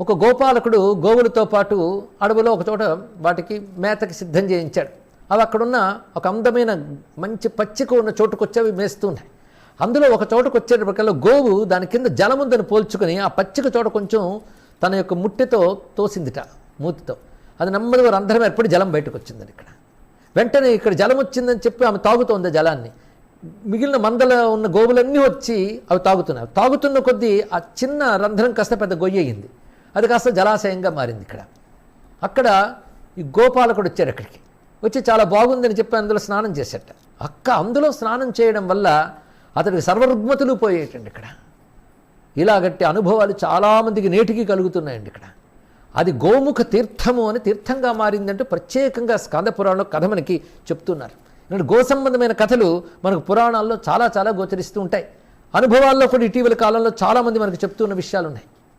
ఒక గోపాలకుడు గోవులతో పాటు అడవిలో ఒకచోట వాటికి మేతకి సిద్ధం చేయించాడు. అవి అక్కడున్న ఒక అందమైన మంచి పచ్చిక ఉన్న చోటుకు వచ్చి అవి మేస్తూ ఉన్నాయి. అందులో ఒక చోటుకు వచ్చేటప్పటికల్లా గోవు దాని కింద జలముందని పోల్చుకొని ఆ పచ్చిక చోట కొంచెం తన యొక్క ముట్టెతో తోసిందిట, మూతితో. అది నెమ్మదిగా రంధ్రం ఏర్పడి జలం బయటకు వచ్చిందని. ఇక్కడ వెంటనే ఇక్కడ జలం వచ్చిందని చెప్పి ఆమె తాగుతోంది జలాన్ని. మిగిలిన మందలో ఉన్న గోవులన్నీ వచ్చి అవి తాగుతున్నాయి. తాగుతున్న కొద్దీ ఆ చిన్న రంధ్రం కాస్త పెద్ద గొయ్యి అయ్యింది. అది కాస్త జలాశయంగా మారింది. అక్కడ ఈ గోపాలకుడు వచ్చాడు. అక్కడికి వచ్చి చాలా బాగుందని చెప్పి అందులో స్నానం చేసేట. అందులో స్నానం చేయడం వల్ల అతడికి సర్వరుగ్మతులు పోయేటండి. ఇలాగట్టి అనుభవాలు చాలామందికి నేటికి కలుగుతున్నాయండి. అది గోముఖ తీర్థము అని తీర్థంగా మారిందంటూ ప్రత్యేకంగా స్కంద పురాణంలో కథ మనకి చెప్తున్నారు. గో సంబంధమైన కథలు మనకు పురాణాల్లో చాలా చాలా గోచరిస్తూ ఉంటాయి. అనుభవాల్లో కూడా ఇటీవల కాలంలో చాలామంది మనకు చెప్తున్న విషయాలు ఉన్నాయి.